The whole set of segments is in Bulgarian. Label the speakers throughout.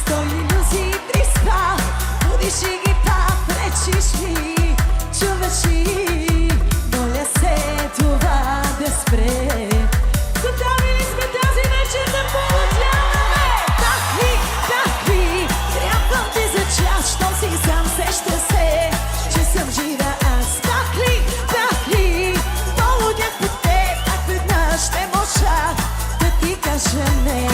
Speaker 1: 100 иллюзий 300. Будиш и ги пречиш ми, чуваш ли? Моля се това да спре. Готови ли сме тази вечер да полудяваме? Так ли, трябвам ти за час, щом си сам сеща се, че съм жива аз. Так ли, полудях по теб, так веднъж не можа да ти кажа не.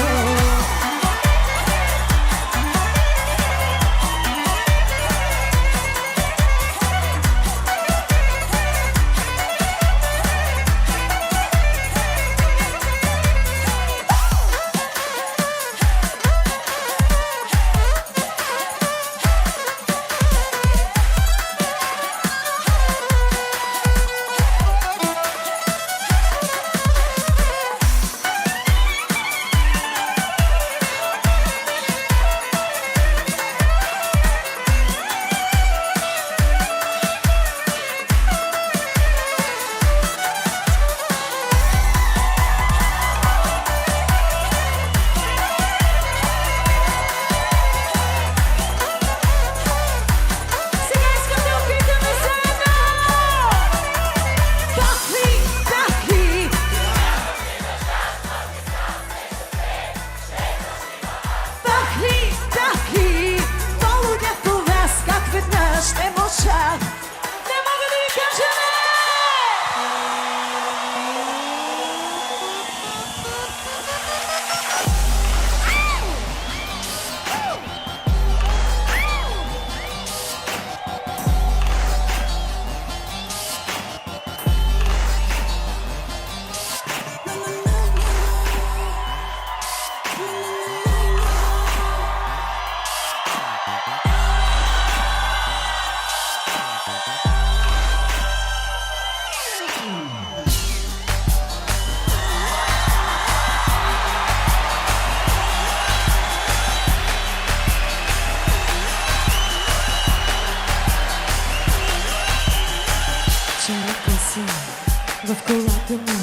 Speaker 1: В колата му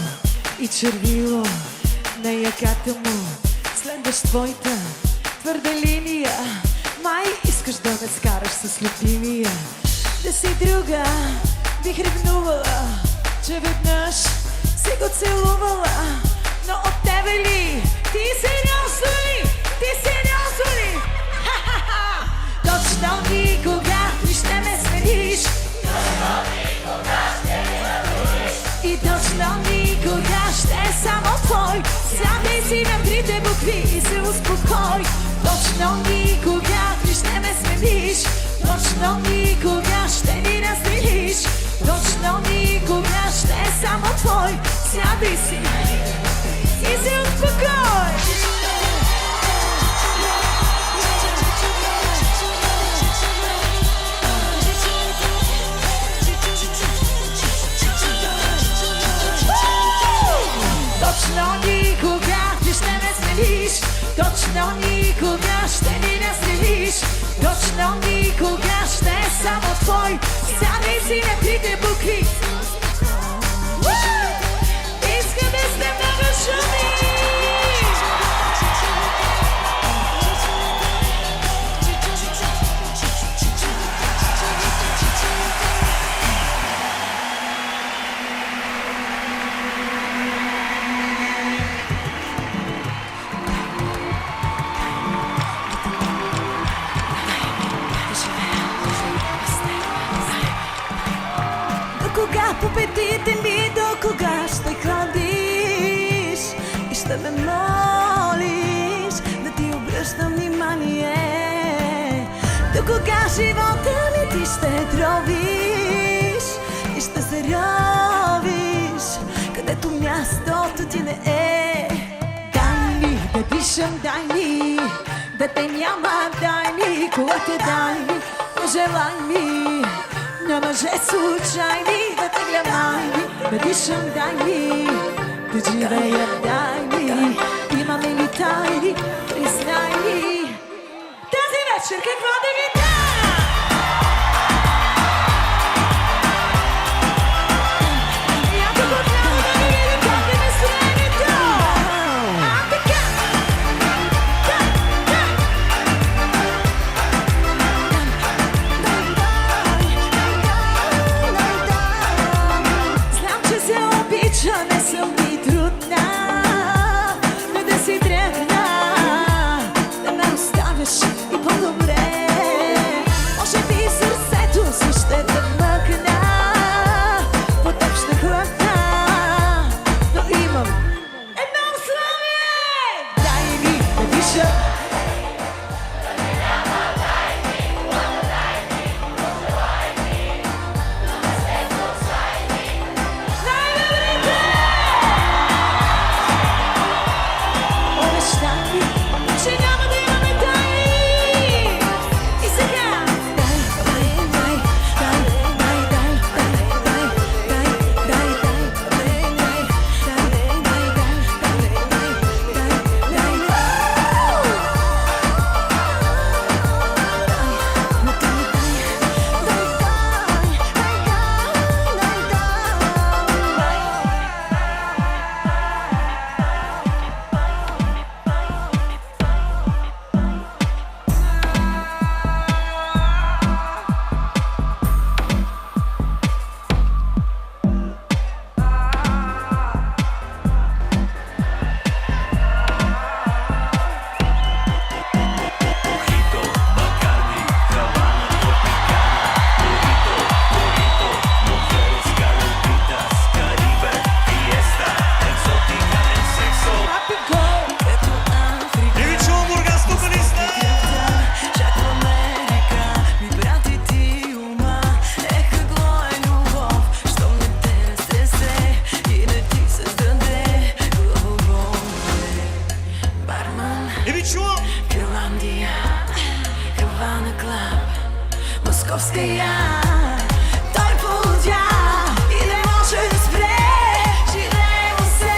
Speaker 1: и червило на яката му. Следваш твоята твърда линия, май искаш да ме скараш с любимия. Да си друга бих ревнувала, че веднъж си го целувала. Но от тебе ли? Ти сериозно ли? Ти сериозно ли? Ха-ха-ха! Точно никога ти ще ме смениш. И точно никога ще е само твой. Сядай си на трите букви и се успокой. Точно никога ти ще ме смениш. Точно никога ще ни разделиш. Точно никога ще е само твой. Сядай си и се успокой. Точно никога ти ще ме смениш. Точно никога ще ни разделиш. Точно никога ще е само твой. Сядай си на трите букви. Иска да сте много шуми. Кога победители, до кога ще ходиш и ще ме молиш да ти обръщам внимание? До кога живота ми ти ще тровиш и ще се ровиш, където мястото ти не е? Дай ми да дишам, дай ми да те няма, дай ми колата, дай ми, пожелай ми. Няма же случайни да те гледам, да дишам, дай ми, да живея, дай ми. Имаме ли тайни, признай ми. Тази вечер какво да ви дам? Московска я. Той полудя и не може да спре. Живеем се.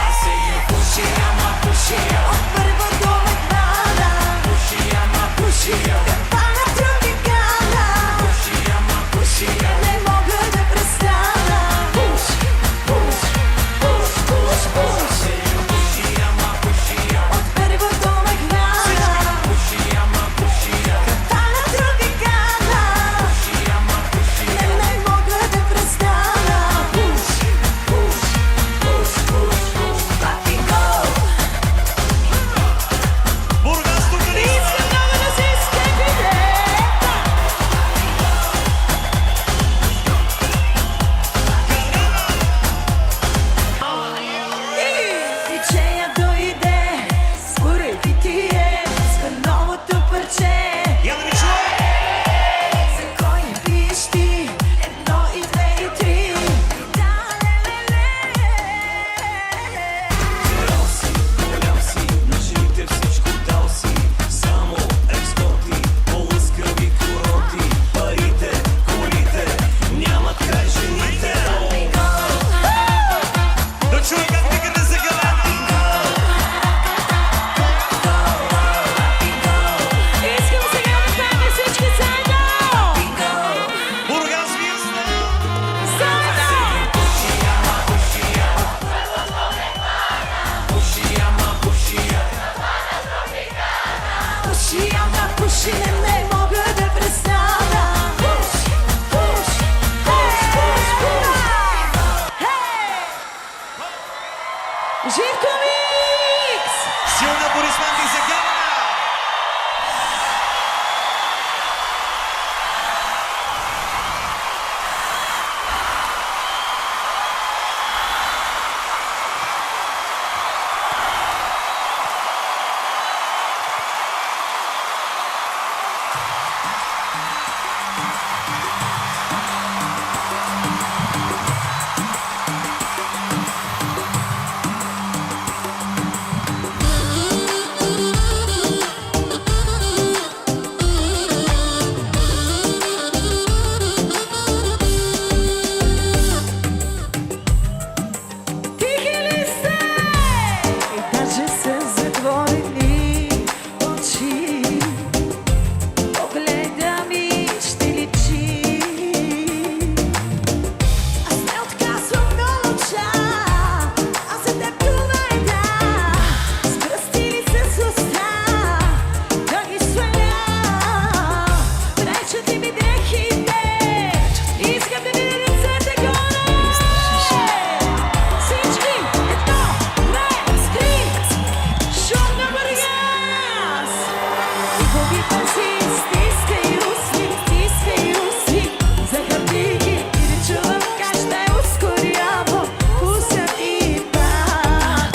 Speaker 2: Аз се я пуши, ама пуши я.
Speaker 1: От първа до медвана.
Speaker 2: Пуши, ама пуши я.
Speaker 1: Капана тропикана.
Speaker 2: Пуши, ама пуши я.
Speaker 1: Не мога да престана. Пуш, пуш, пуш, пуш, пуш.
Speaker 2: Аз се я пуши, ама пуши я.
Speaker 1: От първа до медвана.
Speaker 2: Пуши, ама пуши я.
Speaker 1: Капана тропикана.
Speaker 2: Пуши, ама пуши я.
Speaker 1: Не мога да престана. Пуш, пуш, пуш, пуш, пуш. Папи го.
Speaker 2: Бургас тук ли сте?
Speaker 1: Искам много да се изкепите. Течея дойде, скоро питие, с новото парче.
Speaker 2: Я да ви чуя.
Speaker 1: За кой не пиеш ти? Едно и две и три. Да, ле-ле-ле.
Speaker 2: Герал си, голям си, на жените всичко дал си. Само екскорти, по-лъскави куроти. Парите, колите, нямат край жените. Да чуя как викате за галанти.
Speaker 1: Искам сега да станем всички заедно.
Speaker 2: Бургас вие сте.
Speaker 1: Заедно.
Speaker 2: Пуши, ама пуши я. Пуши, ама пуши я.
Speaker 1: Пуши, ама пуши, не мога да престана. Пуш, пуш, пуш, пуш, пуш. Хей! Живко Микс!
Speaker 2: Силна Борисманти за Галана.
Speaker 1: Тихи ли сте? И даже с затворени очи погледа ми ще личи. Аз не отказвам нощта, аз за теб това да. С пръсти или с уста да ги сваля. Пречат ли ми дрехите? Искам да видя ръцете горе. Всички, едно, две, три. Шум на Бургас. Хубави пази, стискай устни, захарти ги и да чувам как ще ускорява пулсът и пак.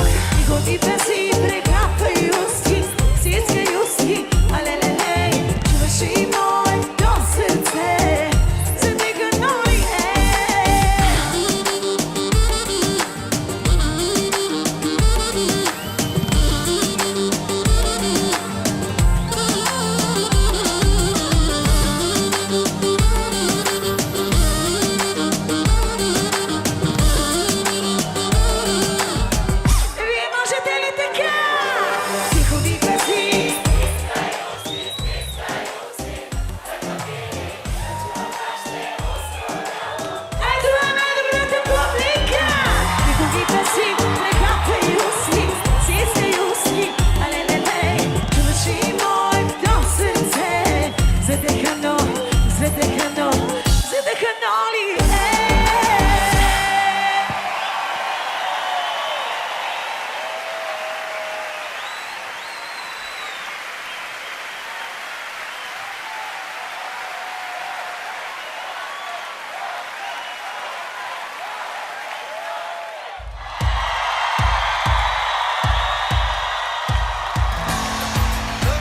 Speaker 1: Хубави пази, преграпай устни, стискай устни, алелелей, чуваш и моето сърце, задигано ли е? Вие можете ли така? Тихо викай си. Ето е най-добрата публика. Тихо викай си, преграпай устни, стискай устни, алелелей, чуваш и моето сърце, задъхано, задъхано, задъхано ли е?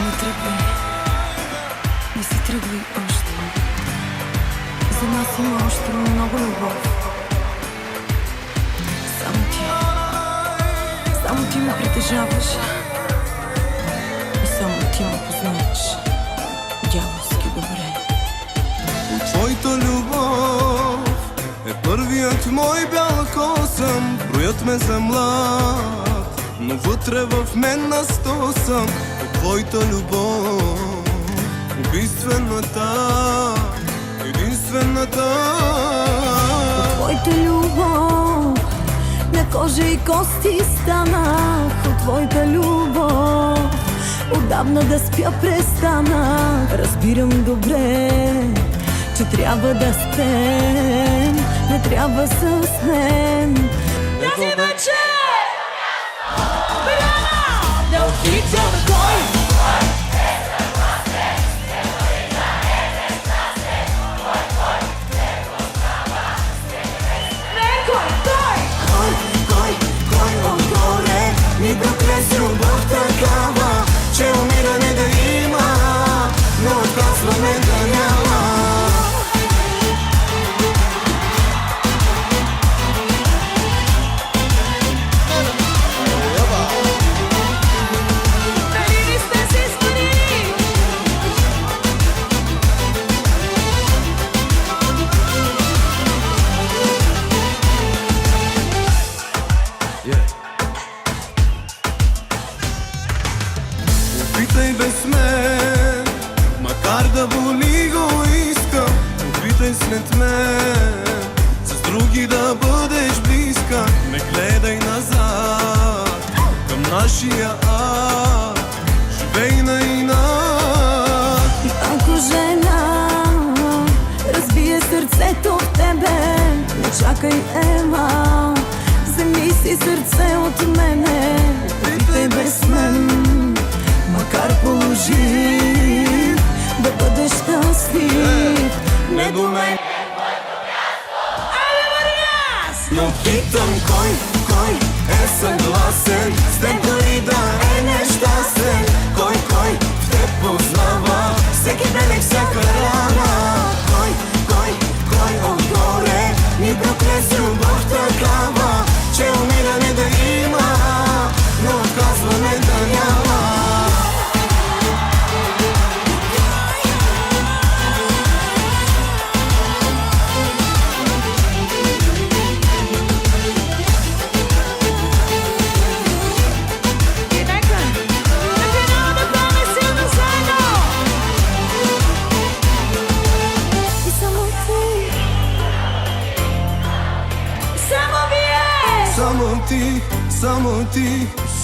Speaker 1: Не тръгвай, не си тръгвай още. За нас има още много любов. Само ти ме притежаваш и само ти ме познаваш.
Speaker 3: мой бял косъм, броят ме за млад, но вътре в мен на 100 съм от твоята любов. Убийствената, единствената.
Speaker 1: От твоята любов на кожа и кости станах. От твоята любов отдавна да спя престанах. Разбирам добре, че трябва да спрем, не трябва с мен. Тази вечер Брана да опитам кой.
Speaker 3: Ни прокрес любов такава, че умиране да има, но отказваме да няма.
Speaker 1: Дали сте си спали?
Speaker 3: Опитай без мен, макар да боли го искам. Опитай след мен, с други да бъдеш близка. Не гледай назад, към нашия ад, живей на инат.
Speaker 1: Ако жена разбие сърцето в тебе, не чакай, ема, вземи си сърце от мене. Опитай без мен, макар положи да бъдеш щастлив. Не думай,
Speaker 3: но питам кой е съгласен с теб дори да е нещастен. Кой в теб познава всеки ден и всяка рана. Кой отгоре ни прокрес любов такава, че умиране да има, но отказване да няма.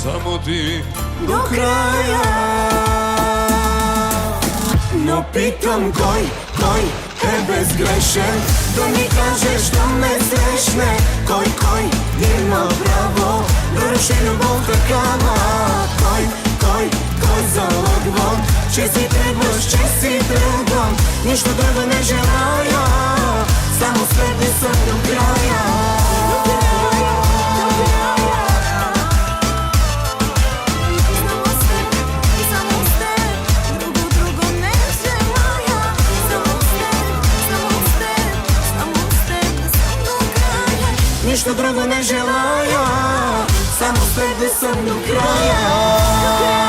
Speaker 3: Само ти до края. Но питам кой е безгрешен, да ми каже, що ме срещне. Кой има право да руши любов такава. Кой залъгвам, че си тръгваш, че си тръгвам. Нищо друго не желая, само следни съм до края. Нищо друго не желая, само с теб да съм до края.